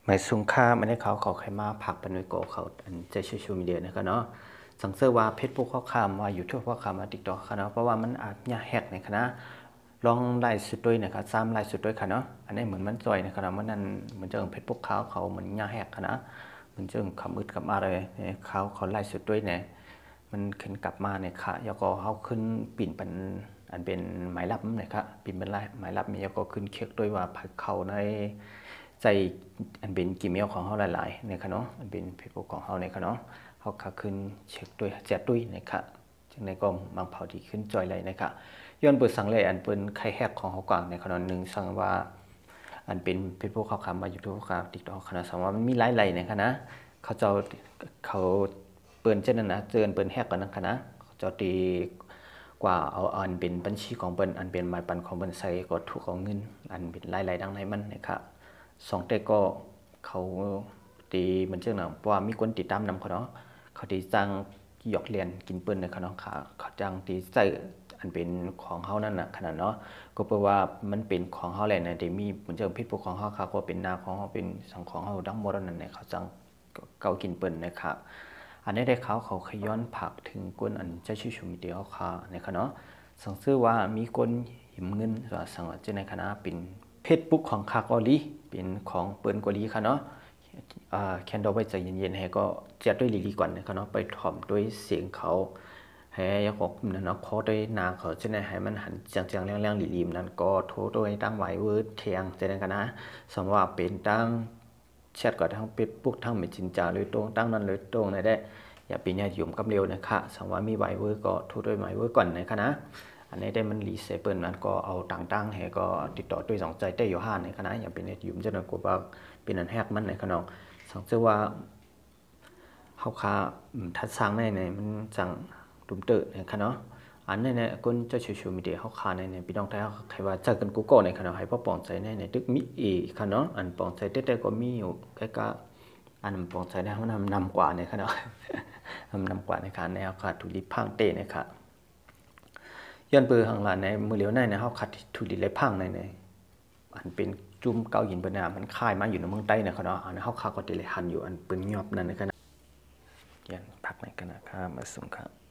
หมายสุงค่าไม่ได้เขาใครมาผักเป็นหน่วยโกเขาอันใจโซเชียลมีเดียนะครับเนาะสังเกตว่าเพจพวกข้อความว่าอยู่ทั่วข้อความมาติ๊กต็อกครับเนาะเพราะว่ามันอาจจะแฮกในคณะลองไล่สุดด้วยนะครับซ้ำไล่สุดด้วยค่ะเนาะอันนี้เหมือนมันจอยนะครับมันนั่นเหมือนเจอเพจพวกเขาเหมือนยาแฮกค่ะนะเหมือนเจอคำอึดคำอะไรเขาไล่สุดด้วยเนี่ยมันขึ้นกลับมาเนี่ยค่ะแล้วก็เขาขึ้นปิ่นเป็นอันเป็นหมายลับนะครับปิ่นเป็นหมายลับมีแล้วก็ขึ้นเช็คด้วยว่าเขาในใจอันเป็นกีเมลของเขาหลายๆนะครับเนาะอันเป็นเพจของเขาเนี่ยครับเนาะเขาขาขึ้นเช็คด้วยแจดด้วยนะครับจึงในก็บางเผาที่ขึ้นจอยเลยนะครับย้อนเปิดสั่งเลยอันเป็นใครแฮกของเขาก่อนในขณะหนึ่งสั่งว่าอันเป็นเพจพวกเขาคำมาอยู่ทุกข่าวติ๊กต็อกขณะสั่งว่ามันมีหลายๆในคณะเขาเปิดเช่นนั้นนะเจอเปิดแฮกกันนะคณะเขาจะตีกว่าเอาอันเป็นบัญชีของเปิ้นอันเป็นหมายปันของเปิ้นใส่ก็ถูกของเงินอันเป็นหลายๆดังในมันนะครับสองแต่ก็เขาตีมันเชื่อหนังว่ามีคนติดตามนำเขาเนาะเขาตีจ้างหยอกเรียนกินเปิ้นในเขาเนาะเขาจ้างตีใส่อันเป็นของเขานั่นนะขนาดเนาะก็แปลว่ามันเป็นของเขาแหละนะแต่มีมันเจอพิษพวกของเขาค่ะก็เป็นนาของเขาเป็นสังของเขาดังหมดนั่นแหละเขาจ้างเกากินเปิ้นนะครับอันนี้ได้เขาขย้อนผักถึงคนอันจะชื่อชูมีเดียวค่ะในคณะสังเกตว่ามีคนหิมเงินสังว่าจะในคณะเป็นเพจบุ๊กของคาเกาหลีเป็นของเปิ้นเกาหลีค่ะเนาะแคนดอไว้ใจเย็นๆให้ก็เจ็ดด้วยลีก่อนนะครับเนาะไปถ่อมด้วยเสียงเขาให้ยกนั่นเนาะขอด้วยนาเขาจะในให้มันหันจังๆแรงๆลีๆนั่นก็โทรด้วยตั้งไว้เวิร์ดเทียงจะนั้นกันนะสมว่าเป็นตั้งแชทก็ทั้งเฟซบุ๊กทั้งเมสเซนเจอร์เลยตรงตั้งนั้นเลยตรงในได้อย่าปีนี้ยุ่มกับเร็วนะคะสมว่ามีไว้เวิร์ดก็โทรด้วยไว้เวิร์ดก่อนนะคะนะอันนี้ได้มันรีเซเปิลนั้นก็เอาต่างๆให้ก็ติดต่อด้วยสองใจได้อยู่ห้าในคณะอย่าเป็นในยุ่มจะนั้นก็ว่าเป็นอันแฮกมันในขนมสังเกตว่าเขาค้าทัดสร้างในมันจังดุมเตอในขนมอันในคนจะโซเชียลมีเดียเขาค้าในพี่น้องไทยเขาใครว่าจากกันกูโก้ในขนมให้พ่อปองใจในตึกมีอีขนมอันปองใจเต้ๆก็มีอยู่ใกล้ๆอันปองใจได้มันนำกว่าในขนมนำกว่าในขณะในเขาขาดถูกลิพังเตในค่ะย้อนเปือหังหลานในมือเหลียวในเขาขาดถูกลิเลยพังในอันเป็นจุ่มเกาหินเปนามันคายมาอยู่ในเมืองใต้นะครับเนาะอันเขาขาก็ติเลยหันอยู่อันปืนยอบนั่นนะครับยันพักในขณะข้ามาส่งครับ